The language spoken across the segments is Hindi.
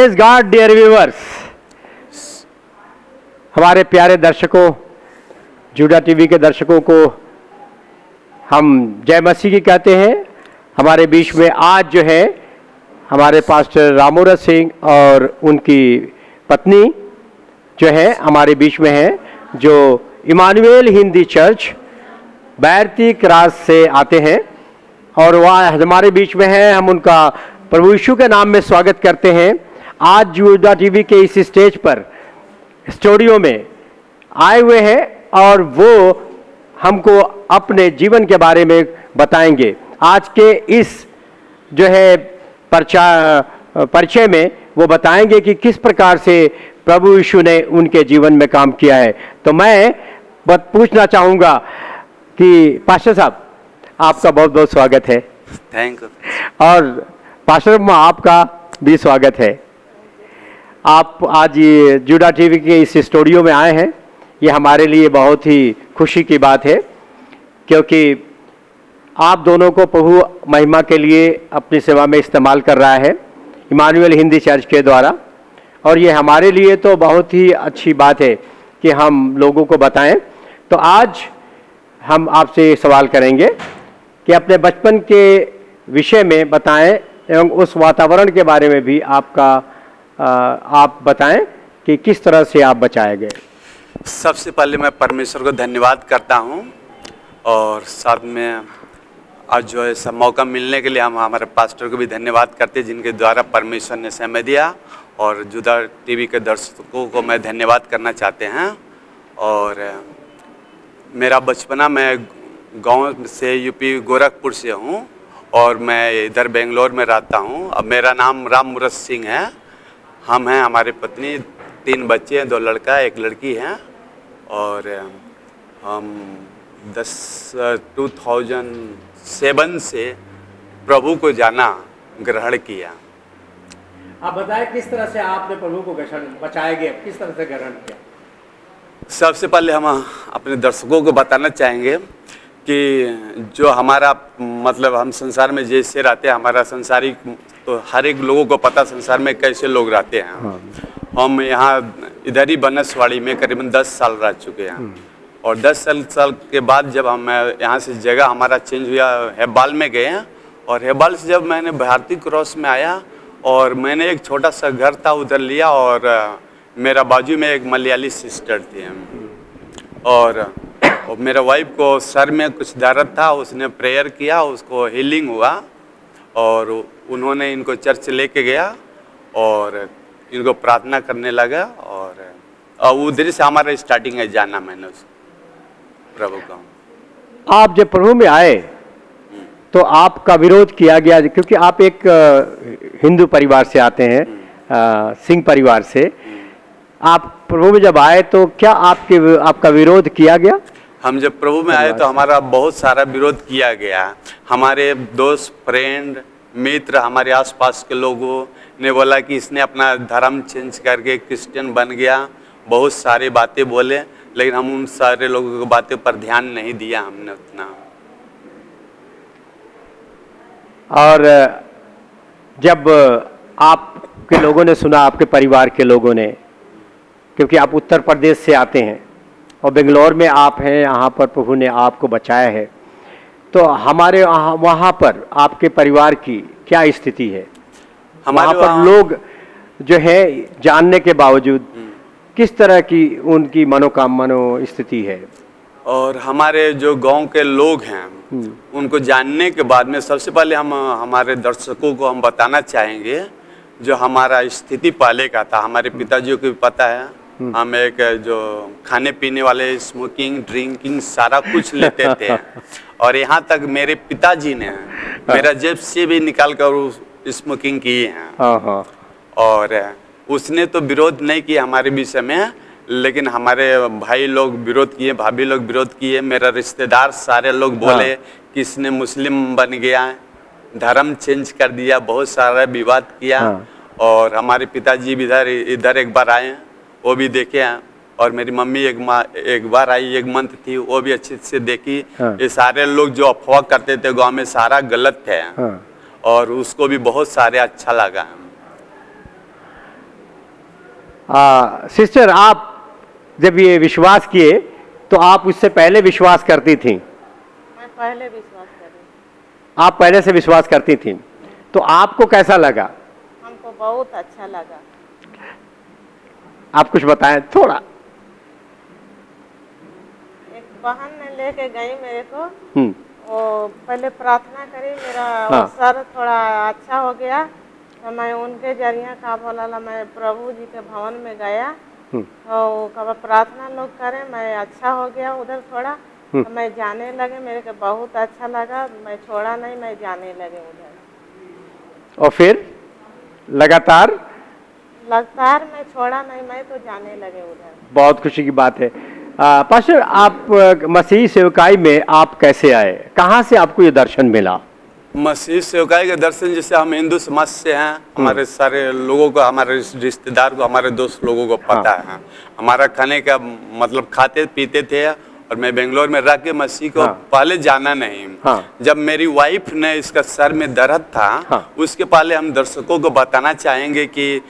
प्रेज गॉड डियर व्यूअर्स, हमारे प्यारे दर्शकों, जुड़ा टीवी के दर्शकों को हम जय मसीह की कहते हैं। हमारे बीच में आज जो है हमारे पास्टर रामूरत सिंह और उनकी पत्नी जो है हमारे बीच में है, जो इमानुएल हिंदी चर्च बैरती क्रास से आते हैं और वह हमारे बीच में है। हम उनका प्रभु यीशु के नाम में स्वागत करते हैं। आज जुड़ा टीवी के इस स्टेज पर स्टूडियो में आए हुए हैं और वो हमको अपने जीवन के बारे में बताएंगे। आज के इस जो है परिचय में वो बताएंगे कि किस प्रकार से प्रभु यीशु ने उनके जीवन में काम किया है। तो मैं पूछना चाहूँगा कि पास्टर साहब, आपका बहुत बहुत स्वागत है। Thank you. और पास्टर आपका भी स्वागत है। आप आज ये जुड़ा टीवी के इस स्टूडियो में आए हैं, ये हमारे लिए बहुत ही खुशी की बात है, क्योंकि आप दोनों को प्रभु महिमा के लिए अपनी सेवा में इस्तेमाल कर रहा है इमानुएल हिंदी चर्च के द्वारा। और ये हमारे लिए तो बहुत ही अच्छी बात है कि हम लोगों को बताएं। तो आज हम आपसे सवाल करेंगे कि अपने बचपन के विषय में बताएं एवं उस वातावरण के बारे में भी आप बताएं कि किस तरह से आप बचाए गए। सबसे पहले मैं परमेश्वर को धन्यवाद करता हूं और साथ में आज जो है सब मौका मिलने के लिए हम हमारे पास्टर को भी धन्यवाद करते हैं, जिनके द्वारा परमेश्वर ने समय दिया। और जुड़ा टीवी के दर्शकों को मैं धन्यवाद करना चाहते हैं। और मेरा बचपना, मैं गांव से यूपी गोरखपुर से हूं और मैं इधर बेंगलोर में रहता हूं। अब मेरा नाम रामूरत सिंह है। हम हैं, हमारी पत्नी, 3 बच्चे हैं, 2 लड़का 1 लड़की हैं। और हम 2007 से प्रभु को जाना ग्रहण किया। आप बताएं किस तरह से आपने प्रभु को बचाए गए, किस तरह से ग्रहण किया। सबसे पहले हम अपने दर्शकों को बताना चाहेंगे कि जो हमारा मतलब हम संसार में जैसे रहते हैं, हमारा संसारिक तो हर एक लोगों को पता संसार में कैसे लोग रहते हैं। हाँ। हम यहाँ इधर ही बनसवाड़ी में करीबन 10 साल रह चुके हैं। और 10 साल के बाद जब हम यहाँ से जगह हमारा चेंज हुआ, हेब्बाल में गए हैं। और हेब्बाल से जब मैंने भारती क्रॉस में आया और मैंने एक छोटा सा घर था उधर लिया, और मेरा बाजू में एक मलयाली सिस्टर थी। और मेरा वाइफ को सर में कुछ दर्द था, उसने प्रेयर किया, उसको हीलिंग हुआ और उन्होंने इनको चर्च लेके गया और इनको प्रार्थना करने लगा। और उधर से हमारा स्टार्टिंग है जाना मैंने उस प्रभु का। आप जब प्रभु में आए तो आपका विरोध किया गया, क्योंकि आप एक हिंदू परिवार से आते हैं, सिंह परिवार से। आप प्रभु में जब आए तो क्या आपका विरोध किया गया? हम जब प्रभु में आए तो हमारा बहुत सारा विरोध किया गया। हमारे दोस्त, फ्रेंड, मित्र, हमारे आसपास के लोगों ने बोला कि इसने अपना धर्म चेंज करके क्रिश्चियन बन गया। बहुत सारी बातें बोले, लेकिन हम उन सारे लोगों की बातें पर ध्यान नहीं दिया हमने उतना। और जब आपके लोगों ने सुना, आपके परिवार के लोगों ने, क्योंकि आप उत्तर प्रदेश से आते हैं और बेंगलोर में आप हैं, यहाँ पर प्रभु ने आपको बचाया है, तो हमारे वहाँ पर आपके परिवार की क्या स्थिति है? हमारे वहाँ पर लोग जो है जानने के बावजूद किस तरह की उनकी मनो स्थिति है? और हमारे जो गांव के लोग हैं उनको जानने के बाद में सबसे पहले हम हमारे दर्शकों को हम बताना चाहेंगे जो हमारा स्थिति पहले का था। हमारे पिताजी को भी पता है, हम एक जो खाने पीने वाले, स्मोकिंग, ड्रिंकिंग सारा कुछ लेते थे। और यहाँ तक मेरे पिताजी ने मेरा जेब से भी निकाल कर स्मोकिंग की है। और उसने तो विरोध नहीं किया हमारे विषय में, लेकिन हमारे भाई लोग विरोध किए, भाभी लोग विरोध किए, मेरा रिश्तेदार सारे लोग बोले कि इसने मुस्लिम बन गया, धर्म चेंज कर दिया, बहुत सारा विवाद किया। और हमारे पिताजी भी इधर एक बार आए, वो भी देखे हैं। और मेरी मम्मी एक बार आई, 1 मंथ थी, वो भी अच्छे से देखी। ये सारे लोग जो अफवाह करते थे गांव में सारा गलत है। और उसको भी बहुत सारे अच्छा लगा। सिस्टर, आप जब ये विश्वास किए तो आप उससे पहले विश्वास करती थी? मैं पहले विश्वास कर रही हूँ। आप पहले से विश्वास करती थी, तो आपको कैसा लगा? हमको बहुत अच्छा लगा। आप कुछ बताएं थोड़ा। एक बहन ने लेके गई मेरे को, हम्म। वो पहले प्रार्थना करी, मेरा हाँ। वो सर थोड़ा अच्छा हो गया, तो मैं उनके जरिए का बोला मैं प्रभु जी के भवन में गया, तो कब प्रार्थना लोग करें, मैं अच्छा हो गया उधर थोड़ा, तो मैं जाने लगे, मेरे को बहुत अच्छा लगा, मैं छोड़ा नहीं, मैं जाने लगे उधर। और फिर लगातार मैं छोड़ा नहीं, मैं तो जाने लगे उधर। बहुत खुशी की बात है। पास्टर, आप मसीही सेवकाई में आप कैसे आए? कहाँ से आपको ये दर्शन मिला? मसीह सेवकाई के दर्शन, जैसे हम हिंदू समाज से हैं, हमारे सारे लोगों को, हमारे रिश्तेदार को, हमारे दोस्त लोगों को पता है। हमारा खाने का मतलब खाते पीते थे, और मैं बेंगलोर में रह के मसीह को पहले जाना नहीं। जब मेरी वाइफ ने इसका सर में दर्द था, उसके पहले हम दर्शकों को बताना चाहेंगे कि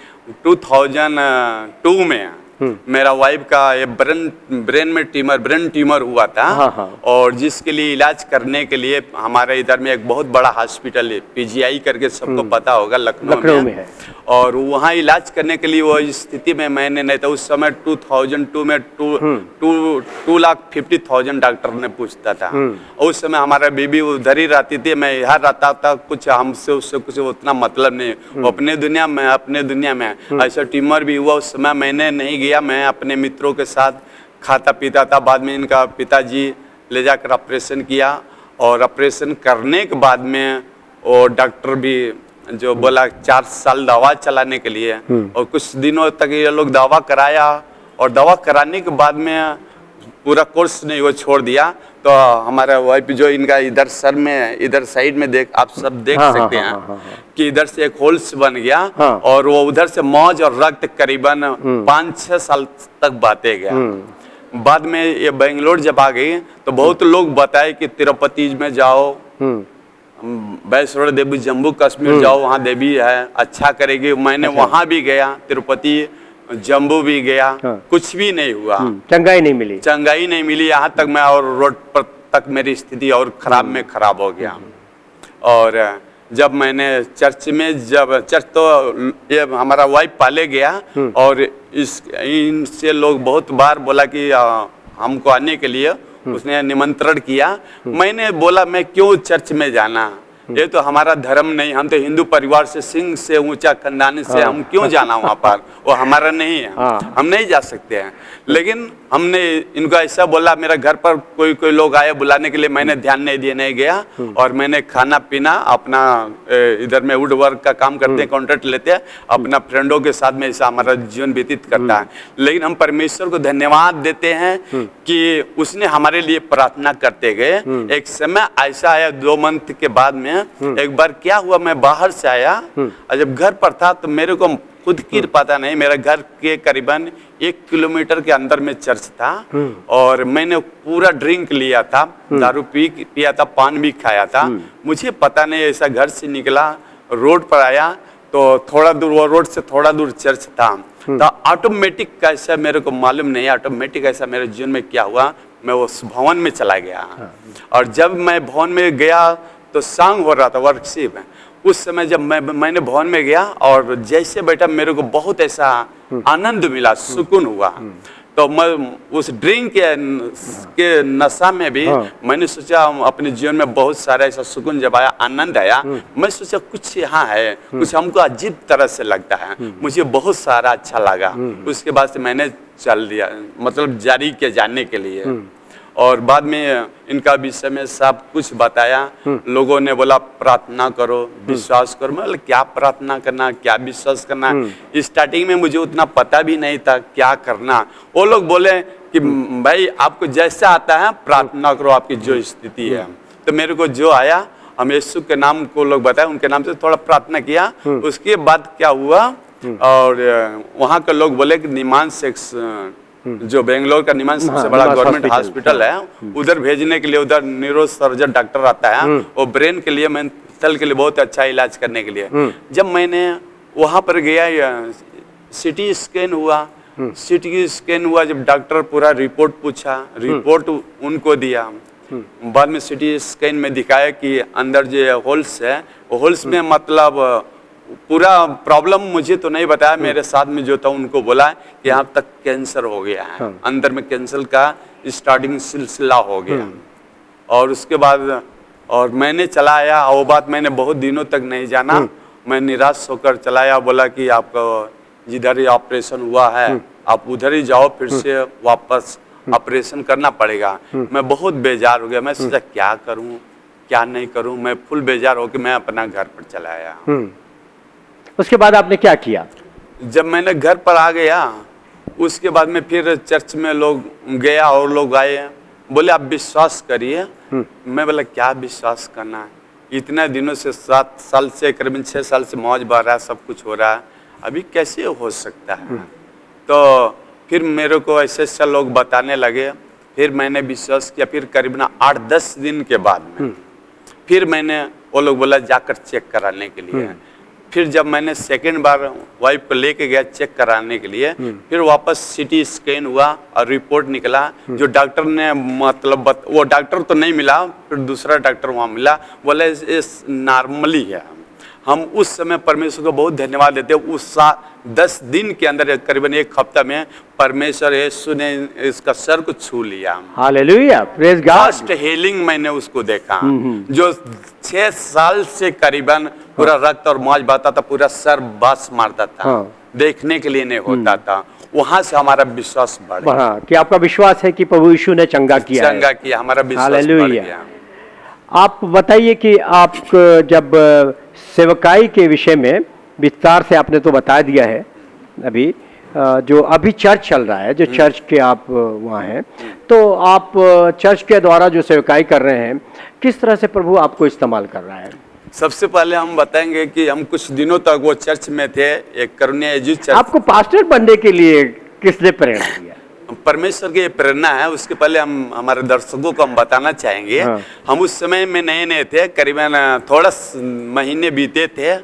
2002 में मेरा वाइफ का ये ब्रेन ट्यूमर हुआ था। और जिसके लिए इलाज करने के लिए हमारे इधर में एक बहुत बड़ा हॉस्पिटल है, पीजीआई करके सबको पता होगा, लखनऊ में है। और वहाँ इलाज करने के लिए वो स्थिति में मैंने नहीं था उस समय। 2002 में 2,50,000 डॉक्टर ने पूछता था। और उस समय हमारा बीबी उधर ही रहती थी, मैं यहाँ रहता था, कुछ हमसे उससे कुछ उतना मतलब नहीं, अपने दुनिया में अपने दुनिया में। ऐसा ट्यूमर भी हुआ उस समय, मैंने नहीं गया, मैं अपने मित्रों के साथ खाता पीता था। बाद में इनका पिताजी ले जाकर ऑपरेशन किया, और ऑपरेशन करने के बाद में वो डॉक्टर भी जो बोला 4 साल दवा चलाने के लिए, और कुछ दिनों तक ये लोग दवा कराया, और दवा कराने के बाद में पूरा कोर्स नहीं वो छोड़ दिया। तो हमारा वाइफ जो इनका इधर सर में इधर साइड में आप सब देख सकते हैं कि इधर से एक होल्स बन गया, और वो उधर से मौज और रक्त करीबन 5-6 साल तक बहते गया। बाद में ये बेंगलोर जब आ गई तो बहुत लोग बताए कि तिरुपति में जाओ, वैष्णो देवी जम्मू कश्मीर जाओ, वहाँ देवी है, अच्छा करेगी। मैंने वहाँ भी गया, तिरुपति जम्मू भी गया, कुछ भी नहीं हुआ, चंगाई नहीं मिली। यहाँ तक मैं और रोड पर तक मेरी स्थिति और खराब में खराब हो गया। और जब मैंने चर्च तो ये हमारा वाइफ पाले गया, और इनसे लोग बहुत बार बोला कि हमको आने के लिए उसने निमंत्रण किया। मैंने बोला मैं क्यों चर्च में जाना, ये तो हमारा धर्म नहीं, हम तो हिंदू परिवार से, सिंह से ऊंचा खानदान से, हम क्यों जाना वहाँ पर, वो हमारा नहीं है, हम नहीं जा सकते हैं। लेकिन हमने इनको ऐसा बोला, मेरा घर पर कोई लोग आए बुलाने के लिए, मैंने ध्यान नहीं दिया, नहीं गया। और मैंने खाना पीना अपना, इधर में वुड वर्क का काम करते हैं, कॉन्ट्रैक्ट लेते हैं, अपना फ्रेंडों के साथ में ऐसा हमारा जीवन व्यतीत करता है। लेकिन हम परमेश्वर को धन्यवाद देते हैं कि उसने हमारे लिए प्रार्थना करते गए। एक समय ऐसा आया 2 मंथ के बाद में, एक बार क्या हुआ, मैं बाहर से आया, और जब घर पर था तो मेरे को खुद की पता नहीं, मेरा घर के करीबन 1 किलोमीटर के अंदर में चर्च था, और मैंने पूरा ड्रिंक लिया था, दारू पिया था, पान भी खाया था। मुझे पता नहीं, ऐसा घर से निकला, रोड पर आया, तो थोड़ा दूर, वो रोड से थोड़ा दूर चर्च था। तो ऑटोमेटिक कैसा मेरे को मालूम नहीं, ऑटोमेटिक ऐसा मेरे जीवन में क्या हुआ, मैं उस भवन में चला गया। और जब मैं भवन में गया तो सांग हो रहा था, वर्कशिप। उस समय जब मैंने भवन में गया और जैसे बैठा, मेरे को बहुत ऐसा आनंद मिला, सुकून हुआ। तो मैं उस ड्रिंक के नशा में भी मैंने सोचा अपने जीवन में बहुत सारा ऐसा सुकून जब आया, आनंद आया। मैं सोचा कुछ यहाँ है, कुछ हमको अजीब तरह से लगता है, मुझे बहुत सारा अच्छा लगा। उसके बाद से मैंने चल दिया, मतलब जारी किया जाने के लिए। और बाद में इनका विषय में सब कुछ बताया। लोगों ने बोला प्रार्थना करो, विश्वास करो। मतलब क्या प्रार्थना करना, क्या विश्वास करना, स्टार्टिंग में मुझे उतना पता भी नहीं था क्या करना। वो लोग बोले कि भाई आपको जैसा आता है प्रार्थना करो, आपकी जो स्थिति है। तो मेरे को जो आया, हम यीशु के नाम को लोग बताए, उनके नाम से थोड़ा प्रार्थना किया। उसके बाद क्या हुआ, और वहाँ के लोग बोले कि निमांस जो बेंगलोर का निमांस सबसे बड़ा गवर्नमेंट हॉस्पिटल है, उधर भेजने के लिए, उधर न्यूरो सर्जन डॉक्टर आता है, वो ब्रेन के लिए, मेंटल के लिए बहुत अच्छा इलाज करने के लिए। जब मैंने वहां पर गया सिटी स्कैन हुआ। सिटी स्कैन हुआ, जब डॉक्टर पूरा रिपोर्ट पूछा, रिपोर्ट उनको दिया। बाद में सिटी स्कैन में दिखाया कि अंदर जो होल्स है, वो होल्स में मतलब पूरा प्रॉब्लम मुझे तो नहीं बताया, मेरे साथ में जो था उनको बोला कि यहाँ तक कैंसर हो गया है, अंदर में कैंसर का स्टार्टिंग सिलसिला हो गया। और उसके बाद और मैंने चलाया, वो बात मैंने बहुत दिनों तक नहीं जाना। मैं निराश होकर चलाया, बोला कि आपका जिधर ही ऑपरेशन हुआ है आप उधर ही जाओ, फिर से वापस ऑपरेशन करना पड़ेगा। मैं बहुत बेजार हो गया, मैं सोचा क्या करूं क्या नहीं करूं, मैं फुल बेजार होकर मैं अपना घर पर चला आया। उसके बाद आपने क्या किया? जब मैंने घर पर आ गया, उसके बाद में फिर चर्च में लोग गया और लोग आए, बोले आप विश्वास करिए। मैं बोला क्या विश्वास करना है, इतने दिनों से 7 साल से करीबन 6 साल से मौज बह रहा है, सब कुछ हो रहा है, अभी कैसे हो सकता है। तो फिर मेरे को ऐसे लोग बताने लगे, फिर मैंने विश्वास किया। फिर करीबन 8-10 दिन के बाद में फिर मैंने, वो लोग बोला जाकर चेक कराने के लिए। फिर जब मैंने सेकेंड बार वाइफ को लेके गया चेक कराने के लिए, फिर वापस सिटी स्कैन हुआ और रिपोर्ट निकला। जो डॉक्टर ने मतलब वो डॉक्टर तो नहीं मिला, फिर दूसरा डॉक्टर वहाँ मिला, बोले इस नॉर्मली है। हम उस समय परमेश्वर को बहुत धन्यवाद देते हैं। उस 10 दिन के अंदर करीबन 1 हफ्ता में परमेश्वर यीशु ने इसका सर को छू लिया। Hallelujah, praise God. First healing मैंने उसको देखा। जो 6 साल से करीबन पूरा रक्त और मौज बहता था, पूरा सर बस मारता था, देखने के लिए नहीं होता था। वहां से हमारा विश्वास बढ़ा कि आपका विश्वास है कि प्रभु यीशु ने चंगा किया, हमारा विश्वास बढ़ गया। आप बताइए कि आप जब सेवकाई के विषय में विस्तार से आपने तो बता दिया है, अभी जो अभी चर्च चल रहा है, जो चर्च के आप वहाँ हैं, तो आप चर्च के द्वारा जो सेवकाई कर रहे हैं, किस तरह से प्रभु आपको इस्तेमाल कर रहा है? सबसे पहले हम बताएंगे कि हम कुछ दिनों तक वो चर्च में थे, एक करुणा एजू चर्च। आपको पास्टर बनने के लिए किसने प्रेरणा दिया? परमेश्वर की ये प्रेरणा है। उसके पहले हम हमारे दर्शकों को हम बताना चाहेंगे। हम उस समय में नए नए थे, करीबन थोड़ा महीने बीते थे,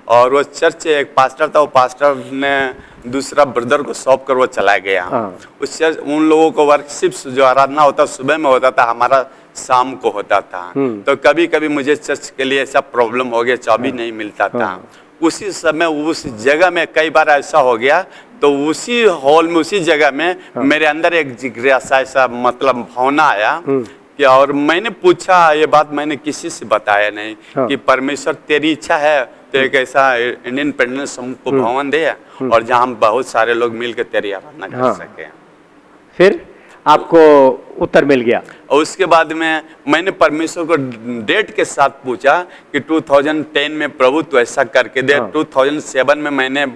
और वो चर्च एक पास्टर था, वो पास्टर ने दूसरा ब्रदर को सौंप कर वो चला गया। उस चर्च उन लोगों को वर्कशिप जो आराधना होता सुबह में होता था, हमारा शाम को होता था। तो कभी कभी मुझे चर्च के लिए ऐसा प्रॉब्लम हो गया, चाबी नहीं मिलता था। उसी समय उस जगह में कई बार ऐसा हो गया, तो उसी हॉल में उसी जगह में मेरे अंदर एक जिज्ञासा ऐसा मतलब भावना आया कि, और मैंने पूछा, ये बात मैंने किसी से बताया नहीं कि परमेश्वर तेरी इच्छा है तो एक ऐसा इंडियन पेंडेंस हमको भवन दे, और जहाँ हम बहुत सारे लोग मिलकर तेरी आराधना कर सके। फिर आपको उत्तर मिल गया। और उसके बाद में मैंने परमेश्वर को डेट के साथ पूछा कि 2010 में प्रभु तो ऐसा करके दे। 2007 में मैंने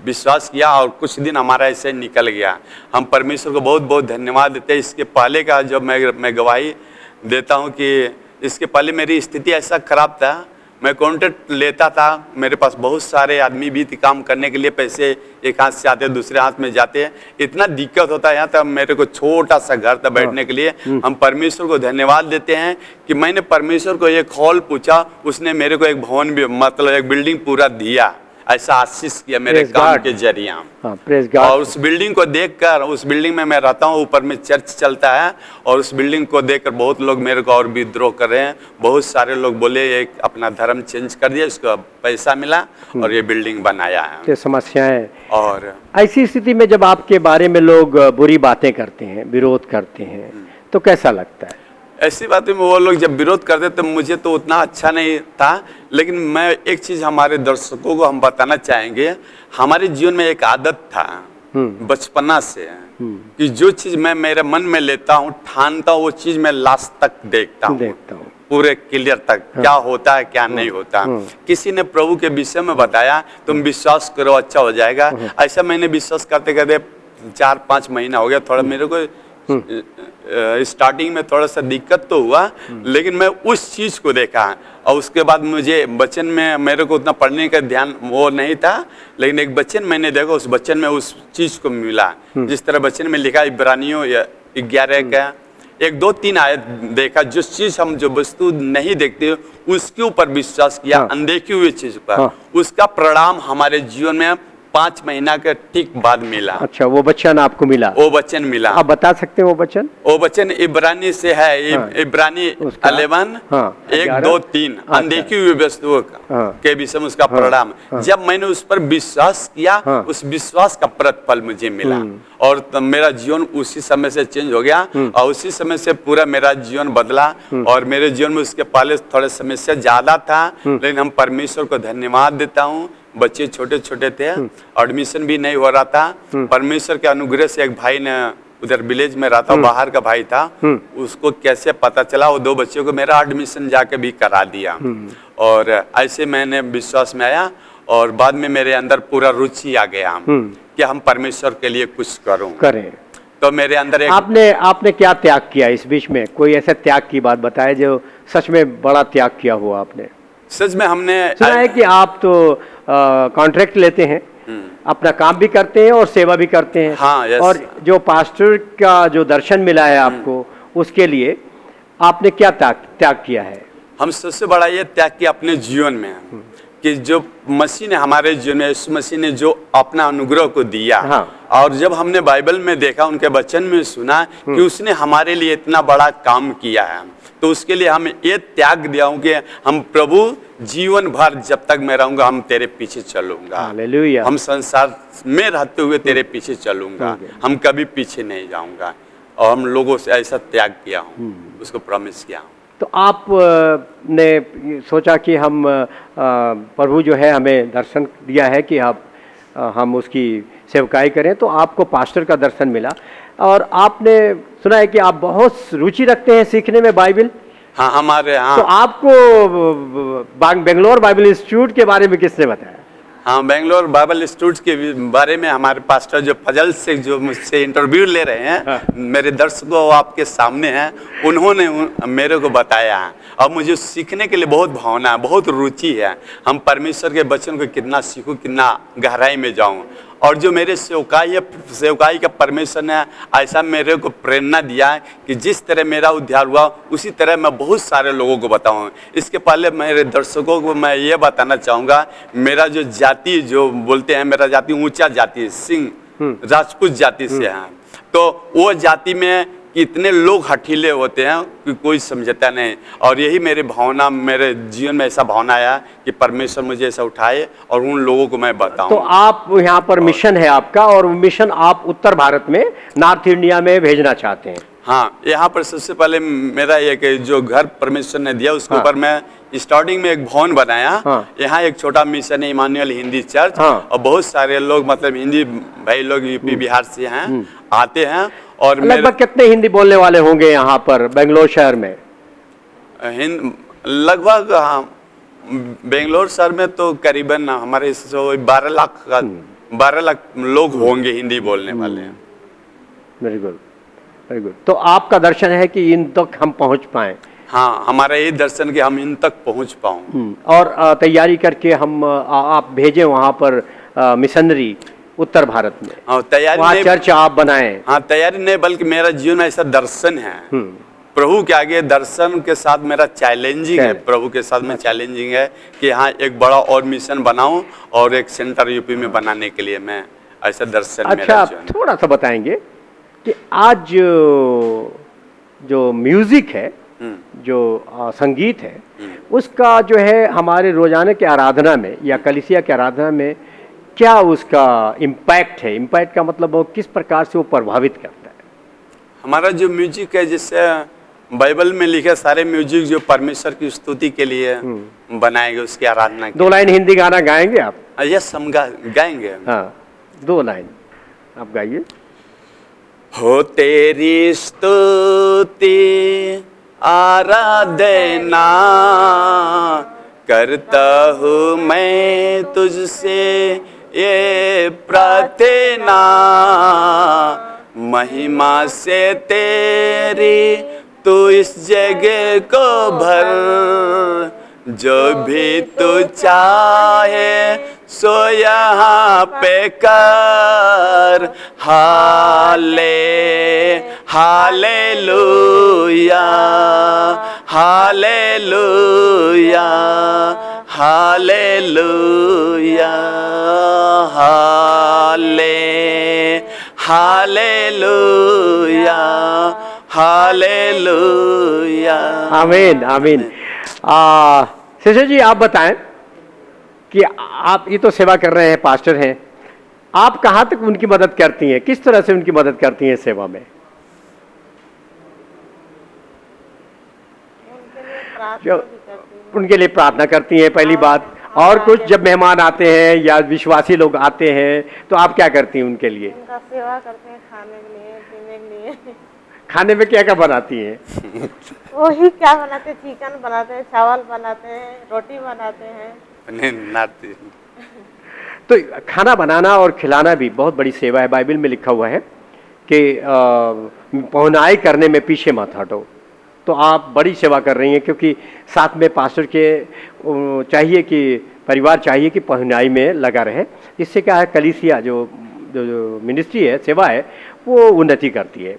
विश्वास किया और कुछ दिन हमारा ऐसे निकल गया। हम परमेश्वर को बहुत बहुत धन्यवाद देते हैं। इसके पहले का जब मैं गवाही देता हूं कि इसके पहले मेरी स्थिति ऐसा खराब था, मैं कॉन्ट्रैक्ट लेता था, मेरे पास बहुत सारे आदमी भी थे काम करने के लिए, पैसे एक हाथ से आते दूसरे हाथ में जाते, इतना दिक्कत होता है। यहाँ तक मेरे को छोटा सा घर था बैठने के लिए। हम परमेश्वर को धन्यवाद देते हैं कि मैंने परमेश्वर को एक हॉल पूछा, उसने मेरे को एक भवन भी मतलब एक बिल्डिंग पूरा दिया, ऐसा आशीष किया मेरे काम के जरिए। और उस बिल्डिंग को देखकर, उस बिल्डिंग में मैं रहता हूँ, ऊपर में चर्च चलता है, और उस बिल्डिंग को देखकर बहुत लोग मेरे को और विद्रोह कर रहे हैं। बहुत सारे लोग बोले एक अपना धर्म चेंज कर दिया, इसको पैसा मिला और ये बिल्डिंग बनाया है। समस्याएं। और ऐसी स्थिति में जब आपके बारे में लोग बुरी बातें करते हैं, विरोध करते हैं, तो कैसा लगता है? ऐसी बातें में वो लोग जब विरोध करते तो मुझे तो उतना अच्छा नहीं था, लेकिन मैं एक चीज हमारे दर्शकों को हम बताना चाहेंगे। हमारे जीवन में एक आदत था बचपना से कि जो चीज मैं मेरे मन में लेता हूँ, ठानता हूँ, वो चीज मैं लास्ट तक देखता हूँ पूरे क्लियर तक, क्या होता है क्या नहीं होता। किसी ने प्रभु के विषय में बताया, तुम विश्वास करो अच्छा हो जाएगा। ऐसा मैंने विश्वास करते करते 4-5 महीना हो गया। थोड़ा मेरे को स्टार्टिंग में थोड़ा सा दिक्कत तो हुआ, लेकिन मैं उस चीज को देखा, और उसके बाद मुझे वचन में मेरे को उतना पढ़ने का ध्यान वो नहीं था, लेकिन एक वचन मैंने देखा, उस वचन में उस चीज को मिला। जिस तरह वचन में लिखा इब्रानियों 11 का 1-2-3 आयत देखा, जो चीज हम जो वस्तु नहीं देखते उसके ऊपर विश्वास किया, अनदेखी हुई चीज पर उसका परिणाम हमारे जीवन में 5 महीना के ठीक बाद मिला। अच्छा, वो वचन आपको मिला? वो वचन मिला। आप बता सकते हैं वो वचन? वो वचन इब्रानी से है। हाँ। इब्रानी उसका? 11 हाँ, 1 2 3 अच्छा। अनदेखी हुई वस्तुओं हाँ। के विषय में उसका परिणाम। जब मैंने उस पर विश्वास किया, हाँ। उस विश्वास का प्रतिफल मुझे मिला और तब मेरा जीवन उसी समय से चेंज हो गया और उसी समय से पूरा मेरा जीवन बदला। और मेरे जीवन में उसके पहले थोड़े समस्या ज्यादा था, लेकिन हम परमेश्वर को धन्यवाद देता हूँ। बच्चे छोटे छोटे थे, एडमिशन भी नहीं हो रहा था। परमेश्वर के अनुग्रह से एक भाई ने उधर विलेज में रहता, बाहर का भाई था, उसको कैसे पता चला, वो 2 बच्चों को मेरा एडमिशन जाके भी करा दिया। और ऐसे मैंने विश्वास में आया और बाद में मेरे अंदर पूरा रुचि आ गया कि हम परमेश्वर के लिए कुछ करें। तो मेरे अंदर एक आपने क्या त्याग किया इस बीच में? कोई ऐसा त्याग की बात बताए जो सच में बड़ा त्याग किया हुआ आपने? सच में हमने सुना है कि आप तो कॉन्ट्रैक्ट लेते हैं, अपना काम भी करते हैं और सेवा भी करते हैं। हाँ, यस। और जो पास्टर का जो दर्शन मिला है आपको, उसके लिए आपने क्या त्याग किया है? हम सबसे बड़ा ये त्याग किया अपने जीवन में कि जो मसीह ने हमारे जीवन में, यीशु मसीह ने जो अपना अनुग्रह को दिया। हाँ। और जब हमने बाइबल में देखा, उनके वचन में सुना कि उसने हमारे लिए इतना बड़ा काम किया है, तो उसके लिए हम ये त्याग दिया हूं कि हम प्रभु जीवन भर जब तक मैं रहूंगा हम तेरे पीछे चलूंगा। हालेलुया। हम संसार में रहते हुए तेरे पीछे चलूंगा, हम कभी पीछे नहीं जाऊंगा। और हम लोगों से ऐसा त्याग किया हूँ, उसको प्रॉमिस किया हूँ। तो आप ने सोचा कि हम प्रभु जो है हमें दर्शन दिया है कि हम उसकी सेवकाई करें, तो आपको पास्टर का दर्शन मिला और आपने सुना है कि आप बहुत रुचि रखते हैं सीखने में बाइबल। हाँ, हमारे यहाँ। तो आपको बेंगलोर बाइबल इंस्टीट्यूट के बारे में किसने बताया? हाँ, बेंगलोर बाइबल इंस्टीट्यूट के बारे में हमारे पास्टर जो फजल से जो मुझसे इंटरव्यू ले रहे हैं, मेरे दर्शकों आपके सामने हैं, उन्होंने मेरे को बताया है। और मुझे सीखने के लिए बहुत भावना है, बहुत रुचि है। हम परमेश्वर के वचन को कितना सीखूं, कितना गहराई में जाऊं। और जो मेरे सेवकाई का परमेश्वर ने ऐसा मेरे को प्रेरणा दिया है कि जिस तरह मेरा उद्धार हुआ उसी तरह मैं बहुत सारे लोगों को बताऊं। इसके पहले मेरे दर्शकों को मैं ये बताना चाहूँगा, मेरा जो जाति, जो बोलते हैं मेरा जाति ऊंचा जाति, सिंह राजपूत जाति से है। तो वो जाति में इतने लोग हठीले होते हैं कि कोई समझता नहीं। और यही मेरी भावना, मेरे जीवन में ऐसा भावना आया कि परमेश्वर मुझे ऐसा उठाए और उन लोगों को मैं बताऊं। तो आप यहाँ पर मिशन है आपका, और मिशन आप उत्तर भारत में, नॉर्थ इंडिया में भेजना चाहते हैं? हाँ, यहाँ पर सबसे पहले मेरा एक जो घर परमेश्वर ने दिया उसके ऊपर मैं स्टार्टिंग में एक भवन बनाया। यहाँ एक छोटा मिशन है, इमानुएल हिंदी चर्च। और बहुत सारे लोग, मतलब हिंदी भाई लोग यूपी बिहार से हैं, आते हैं। और लगभग कितने हिंदी बोलने वाले होंगे यहाँ पर बेंगलोर शहर में? लगभग बेंगलोर शहर में तो करीबन हमारे 12 लाख लोग होंगे हिंदी बोलने वाले हैं। Very good, very good. तो आपका दर्शन है कि इन तक हम पहुँच पाए? हाँ, हमारा ये दर्शन कि हम इन तक पहुँच पाऊँ। और तैयारी करके हम आप भेजें वहाँ पर मिशनरी उत्तर भारत में। हाँ, तैयारी वहाँ चर्च आप बनाएं। हाँ, तैयारी नहीं, बल्कि मेरा जीवन ऐसा दर्शन है। प्रभु के आगे दर्शन के साथ मेरा चैलेंजिंग है, प्रभु के साथ में चैलेंजिंग है कि हाँ एक बड़ा और मिशन बनाऊं और एक सेंटर यूपी में बनाने के लिए मैं ऐसा दर्शन। अच्छा, आप थोड़ा सा बताएंगे कि आज जो म्यूजिक है, जो संगीत है, उसका जो है हमारे रोजाना के आराधना में या कलीसिया के आराधना में क्या उसका इम्पैक्ट है? इम्पैक्ट का मतलब वो किस प्रकार से वो प्रभावित करता है? हमारा जो म्यूजिक है, जिससे बाइबल में लिखे सारे म्यूजिक जो परमेश्वर की स्तुति के लिए बनाए गए, उसकी आराधना की। 2 लाइन हिंदी गाना गाएंगे आप? यस, हम गाएंगे। हाँ, 2 लाइन आप गाइए। हो तेरी स्तुति आराधना करता हूँ मैं तुझसे ये प्रार्थना, महिमा से तेरी तू इस जगह को भर, जो भी तू चाहे सो यहाँ पे कर। Hallelujah, hallelujah, hallelujah hallelujah hallelujah. आमीन आमीन। सिस्टर जी आप बताएं कि आप ये तो सेवा कर रहे हैं, पास्टर हैं, आप कहाँ तक उनकी मदद करती हैं, किस तरह से उनकी मदद करती हैं सेवा में? उनके लिए प्रार्थना जो- भी करती हूँ। उनके लिए प्रार्थना करती हैं पहली बात, और कुछ जब मेहमान आते हैं या विश्वासी लोग आते हैं तो आप क्या करती हैं उनके लिए? उनका सेवा करते हैं, खाने के लिए, पीने के लिए। खाने में क्या क्या बनाती हैं? वही क्या बनाते हैं, चिकन बनाते हैं, चावल बनाते हैं, रोटी बनाते हैं। नहीं नाती। तो खाना बनाना और खिलाना भी बहुत बड़ी सेवा है। बाइबल में लिखा हुआ है कि पहुनाई करने में पीछे मत हटो। तो आप बड़ी सेवा कर रही हैं, क्योंकि साथ में पास्टर के चाहिए कि परिवार चाहिए कि पहुनाई में लगा रहे। इससे क्या है, कलीसिया जो जो मिनिस्ट्री है, सेवा है, वो उन्नति करती है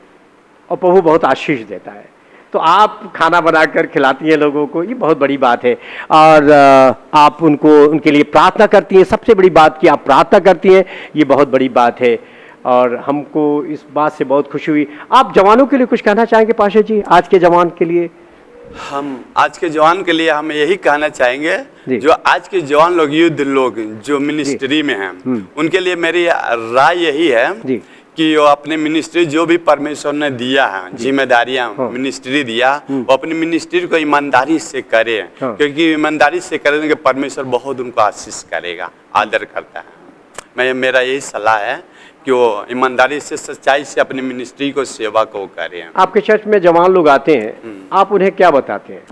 और प्रभु बहुत आशीष देता है। तो आप खाना बनाकर खिलाती हैं लोगों को, ये बहुत बड़ी बात है। और आप उनको उनके लिए प्रार्थना करती हैं। सबसे बड़ी बात कि आप प्रार्थना करती हैं, ये बहुत बड़ी बात है और हमको इस बात से बहुत खुशी हुई। आप जवानों के लिए कुछ कहना चाहेंगे पाशा जी, आज के जवान के लिए? हम आज के जवान के लिए हम यही कहना जी। चाहेंगे, जो आज के जवान लोग, युद्ध लोग जो मिनिस्ट्री में हैं, उनके लिए मेरी राय यही है जी। कि वो अपने मिनिस्ट्री जो भी परमेश्वर ने दिया है, जिम्मेदारियां मिनिस्ट्री दिया, वो अपनी मिनिस्ट्री को ईमानदारी से करे। हाँ। क्योंकि ईमानदारी से करेंगे परमेश्वर बहुत उनको आशीष करेगा, आदर करता है। मेरा यही सलाह है कि वो ईमानदारी से, सच्चाई से अपनी मिनिस्ट्री को, सेवा को करें। आपके चर्च में जवान लोग आते हैं, आप उन्हें क्या बताते हैं?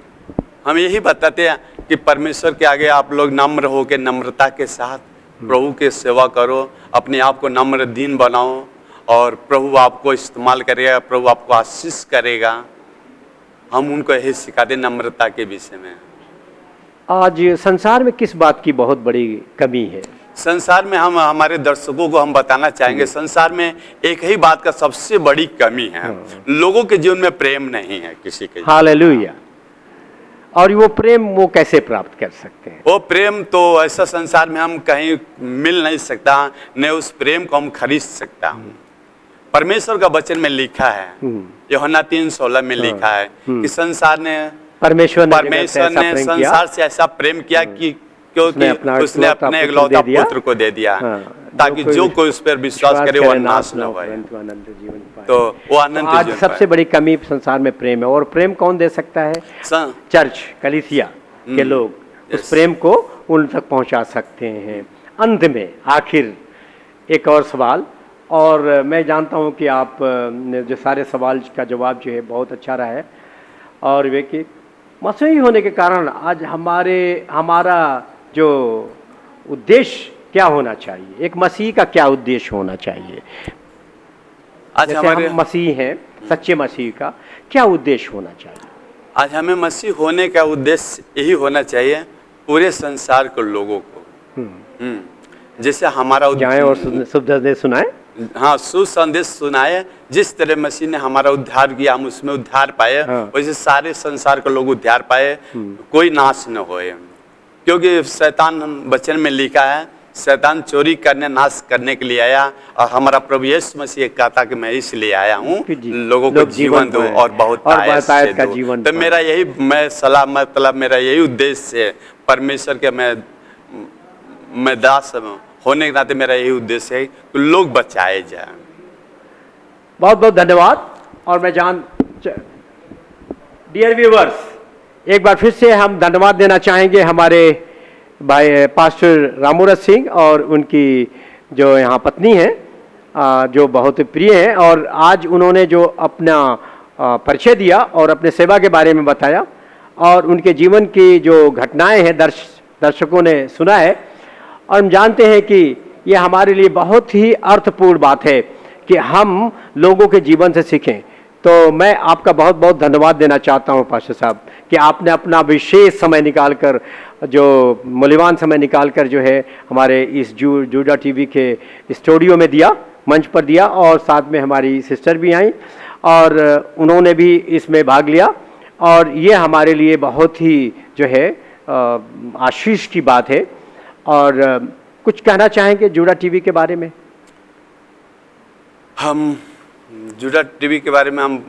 हम यही बताते हैं कि परमेश्वर के आगे आप लोग नम्र हो के, नम्रता के साथ प्रभु के सेवा करो, अपने आप को नम्र दीन बनाओ और प्रभु आपको इस्तेमाल करेगा, प्रभु आपको आशीष करेगा। हम उनको यही सिखाते, नम्रता के विषय में। आज संसार में किस बात की बहुत बड़ी कमी है? संसार में हम हमारे दर्शकों को हम बताना चाहेंगे, संसार में एक ही बात का सबसे बड़ी कमी है, लोगों के जीवन में प्रेम नहीं है किसी के। हालेलुया। और वो प्रेम वो कैसे प्राप्त कर सकते हैं? वो प्रेम तो ऐसा संसार में हम कहीं मिल नहीं सकता, न उस प्रेम को हम खरीद सकता। परमेश्वर का वचन में लिखा है, यूहन्ना 3:16 में लिखा है कि संसार ने परमेश्वर ने संसार से ऐसा प्रेम किया कि क्योंकि उसने अपने इकलौता पुत्र को दे दिया, ताकि जो कोई उस पर विश्वास करे वो नाश न होए, तो वो आनंद आज सबसे बड़ी कमी संसार में प्रेम है। और प्रेम कौन दे सकता है? चर्च, कलीसिया के लोग उस प्रेम को उन तक पहुंचा सकते हैं। अंत में आखिर एक और सवाल, और मैं जानता हूं कि आप जो सारे सवाल का जवाब जो है बहुत अच्छा रहा है, और वे कि मसीही होने के कारण आज हमारा जो उद्देश्य क्या होना चाहिए, एक मसीह का क्या उद्देश्य होना चाहिए? आज जैसे हमारे हम मसीह हैं, सच्चे मसीह का क्या उद्देश्य होना चाहिए? आज हमें मसीह होने का उद्देश्य यही होना चाहिए, पूरे संसार के लोगों को जैसे हमारा जाएं और शुभ संदेश सुनाएं। हाँ, सुसंदेश सुनाए। जिस तरह मसीह ने हमारा उद्धार किया, हम उसमें उद्धार पाए, वैसे सारे संसार के लोग उद्धार पाए, कोई नाश न होए। क्योंकि शैतान, वचन में लिखा है, शैतान चोरी करने, नाश करने के लिए आया, और हमारा प्रभु यीशु मसीह कहता कि मैं इसलिए आया हूँ लोगों को जीवन दूं और बहुत आयत का जीवन। तो मेरा यही मैं सलाह, मतलब मेरा यही उद्देश्य है, परमेश्वर के मैं दास होने के नाते मेरा यही उद्देश्य है कि लोग बचाए जाए। बहुत बहुत धन्यवाद। और मैं डियर व्यूवर्स, एक बार फिर से हम धन्यवाद देना चाहेंगे हमारे भाई पास्टर रामूरत सिंह और उनकी जो यहाँ पत्नी है, जो बहुत प्रिय हैं, और आज उन्होंने जो अपना परिचय दिया और अपने सेवा के बारे में बताया, और उनके जीवन की जो घटनाएं हैं दर्शकों ने सुना है। और हम जानते हैं कि ये हमारे लिए बहुत ही अर्थपूर्ण बात है कि हम लोगों के जीवन से सीखें। तो मैं आपका बहुत बहुत धन्यवाद देना चाहता हूं पास्टर साहब कि आपने अपना विशेष समय निकालकर, जो मूल्यवान समय निकालकर जो है हमारे इस जूडा टीवी के स्टूडियो में दिया, मंच पर दिया, और साथ में हमारी सिस्टर भी आई और उन्होंने भी इसमें भाग लिया। और ये हमारे लिए बहुत ही जो है आशीष की बात है। और कुछ कहना चाहेंगे जुड़ा टीवी के बारे में? हम जुड़ा टीवी के बारे में हम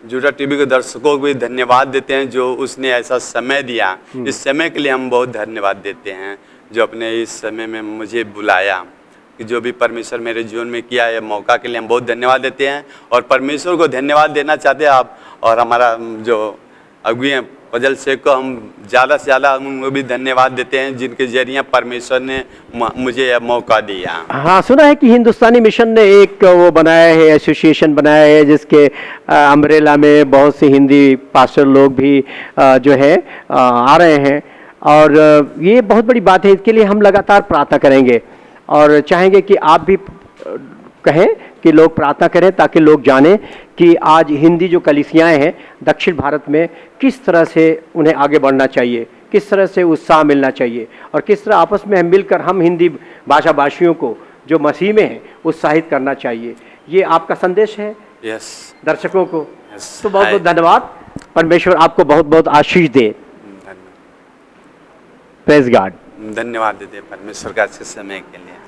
जुड़ा टीवी के दर्शकों को भी धन्यवाद देते हैं जो उसने ऐसा समय दिया। इस समय के लिए हम बहुत धन्यवाद देते हैं जो अपने इस समय में मुझे बुलाया, कि जो भी परमेश्वर मेरे जीवन में किया है मौका के लिए हम बहुत धन्यवाद देते हैं। और परमेश्वर को धन्यवाद देना चाहते हैं आप, और हमारा जो अगुए हैं फजल शेख को हम ज़्यादा से ज़्यादा उनको भी धन्यवाद देते हैं जिनके जरिए परमेश्वर ने मुझे यह मौका दिया। हाँ, सुना है कि हिंदुस्तानी मिशन ने एक वो बनाया है, एसोसिएशन बनाया है, जिसके अम्ब्रेला में बहुत से हिंदी पास्टर लोग भी जो है आ रहे हैं। और ये बहुत बड़ी बात है, इसके लिए हम लगातार प्रार्थना करेंगे और चाहेंगे कि आप भी कहें कि लोग प्रार्थना करें ताकि लोग जानें कि आज हिंदी जो कलीसियाएँ हैं दक्षिण भारत में किस तरह से उन्हें आगे बढ़ना चाहिए, किस तरह से उत्साह मिलना चाहिए और किस तरह आपस में मिलकर हम हिंदी भाषा भाषियों को जो मसीह में हैं उत्साहित करना चाहिए। ये आपका संदेश है दर्शकों को। तो बहुत बहुत धन्यवाद। परमेश्वर आपको बहुत बहुत आशीष दे। Praise God. धन्यवाद देते परमेश्वर का अच्छे समय के लिए।